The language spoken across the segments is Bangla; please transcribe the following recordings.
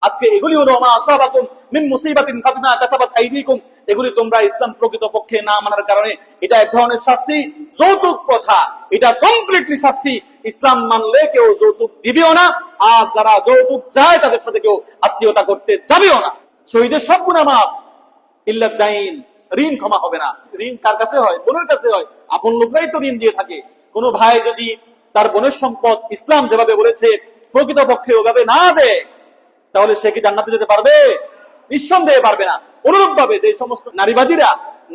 আজকে এগুলি হলো মা আসাবাকুম মিন মুসিবাতিন ফাবিমা কাসাবাত আইদিকুম, এগুলি তোমরা ইসলাম প্রকৃত পক্ষে না মানার কারণে। এটা এক ধরনের শাস্তি। যৌতুক প্রথা এটা কমপ্লিটলি শাস্তি। ইসলাম মানলে কেউ যৌতুক দিবেও না, আর যারা যৌতুক চায় তাদের সাথে কেউ আত্মীয়তা করতে যাবেও না। শহীদের সব গুনাহ মাফ ইল্লা দাইন, ঋণ ক্ষমা হবে না। ঋণ কার কাছে হয়? বোনের কাছে হয়। আপন লোকরাই তো ঋণ দিয়ে থাকে। কোন ভাই যদি তার বোনের সম্পদ ইসলাম যেভাবে বলেছে প্রকৃত পক্ষে ওভাবে না দেয়, তাহলে সে কি জান্নাতে যেতে পারবে? নিঃসন্দেহে পারবে না। অনুরূপ ভাবে যে সমস্ত নারীবাদীরা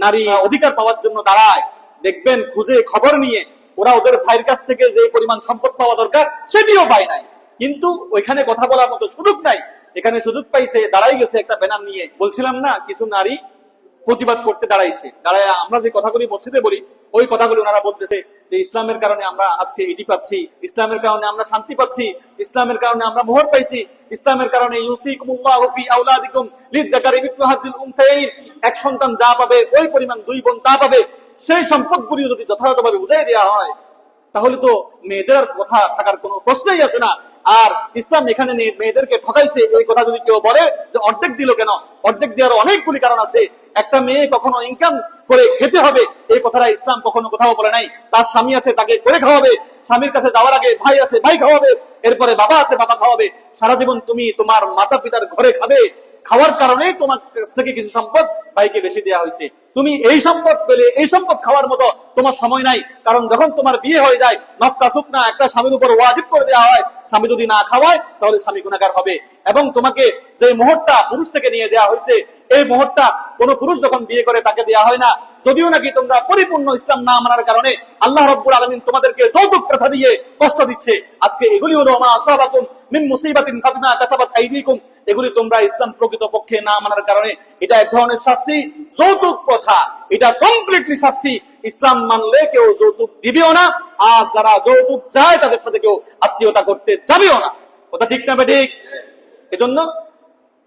নারী অধিকার পাওয়ার জন্য দাঁড়ায়, দেখবেন খুঁজে খবর নিয়ে ওরা ওদের ভাইয়ের কাছ থেকে যে পরিমাণ সম্পদ পাওয়া দরকার সেটিও পায় নাই, কিন্তু ওইখানে কথা বলার মতো সুযোগ নাই। এখানে সুযোগ পাইছে, দাঁড়াই গেছে একটা ব্যানার নিয়ে। বলছিলাম না, কিছু নারী প্রতিবাদ করতে দাঁড়াইছে। দাঁড়ায় আমরা যে কথাগুলি মসজিদে বলি ওই কথাগুলি ওনারা বলতেছে যে ইসলামের কারণে আমরা আজকে এটি পাচ্ছি, ইসলামের কারণে আমরা শান্তি পাচ্ছি, ইসলামের কারণে আমরা মোহর পাইছি, ইসলামের কারণে ইউসিকুমুল্লাহু ফি আওলাদিকুম লিযযাকারি মিথলু হাযিল উনসায়াইন, এক সন্তান যা পাবে ওই পরিমাণ দুই বোন তা পাবে। সেই সম্পদগুলি যদি যথাযথভাবে বুঝাই দেওয়া হয় তাহলে তো মেয়েদের আর কথা থাকার কোনো প্রশ্নই আসে না। আর ইসলাম এখানে মেয়েদেরকে ঠকাইছে এই কথা যদি কেউ বলে যে অর্ধেক দিল কেন, অর্ধেক দেওয়ার অনেকগুলি কারণ আছে। একটা মেয়ে কখনো ইনকাম করে খেতে হবে এই কথাটা ইসলাম কখনো কোথাও বলে নাই। তার স্বামী আছে, তাকে করে খাওয়াবে। স্বামীর কাছে যাওয়ার আগে ভাই আছে, ভাই খাওয়াবে। এরপরে বাবা আছে, বাবা খাওয়াবে। সারা জীবন তুমি তোমার মাতা পিতার ঘরে খাবে। খাওয়ার কারণে তোমার কাছ থেকে কিছু সম্পদ ভাইকে বেশি দেওয়া হয়েছে। তুমি এই সম্পদ পেলে এই সম্পদ খাওয়ার মতো তোমার সময় নাই। কারণ যখন তোমার বিয়ে হয়ে যায় নফকা সুকনা একটা স্বামীর উপর ওয়াজিব করে দেওয়া হয়। স্বামী যদি না খাওয়ায় তাহলে স্বামী গুনাহগার হবে। এবং তোমাকে যে মোহরটা পুরুষ থেকে নিয়ে দেওয়া হয়েছে এই মোহরটা কোন পুরুষ যখন বিয়ে করে তাকে দেওয়া হয় না, যদিও নাকি তোমরা পরিপূর্ণ ইসলাম না মানার কারণে আল্লাহ রাব্বুল আলামিন তোমাদেরকে যৌতুক প্রথা দিয়ে কষ্ট দিচ্ছে। আজকে এগুলি হলো মা আসাবাকুম মিন মুসিবাতিন ফাবিমা কাসাবাত আইদিকুম, এগুলি তোমরা ইসলাম প্রকৃত পক্ষে না মানার কারণে। এটা এক ধরনের শাস্তি। যৌতুক প্রথা এটা কমপ্লিটলি শাস্তি। ইসলাম মানলে কেউ যৌতুক দিবেও না, আর যারা যৌতুক চায় তাদের সাথে কেউ আত্মীয়তা করতে যাবেও না। কথা ঠিক না ঠিক? এজন্য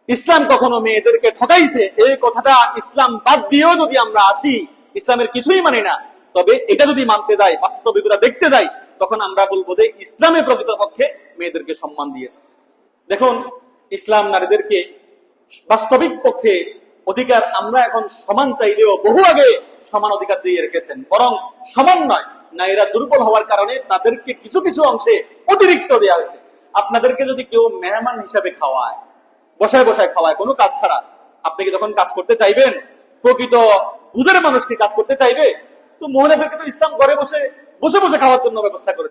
ইসলাম কখনো মেয়েদেরকে ঠকাইছে এই কথাটা ইসলাম বাদ দিয়েও যদি আমরা আসি, ইসলামের কিছুই মানি না, তবে এটা যদি মানতে যাই, বাস্তবিকতা দেখতে যাই, তখন আমরা বলবো যে ইসলামে প্রকৃতপক্ষে মেয়েদেরকে সম্মান দিয়েছে। দেখুন, ইসলাম নারীদেরকে বাস্তবিক পক্ষে অধিকার আমরা এখন সমান চাইলেও বহু আগে সমান অধিকার দিয়ে রেখেছেন। বরং সমান নয়, নারীরা দুর্বল হওয়ার কারণে তাদেরকে কিছু কিছু অংশে অতিরিক্ত দেওয়া হয়েছে। আপনাদেরকে যদি কেউ মেহমান হিসাবে খাওয়ায়, বসায় বসায় খাওয়ায় কোনো কাজ ছাড়া, আপনি কি তখন কাজ করতে চাইবেন? প্রকৃত বুঝের মানুষ কি কাজ করতে চাইবে? তো মহিলাদেরকে তো ইসলাম ঘরে বসে বসে বসে খাওয়ার জন্য ব্যবস্থা করে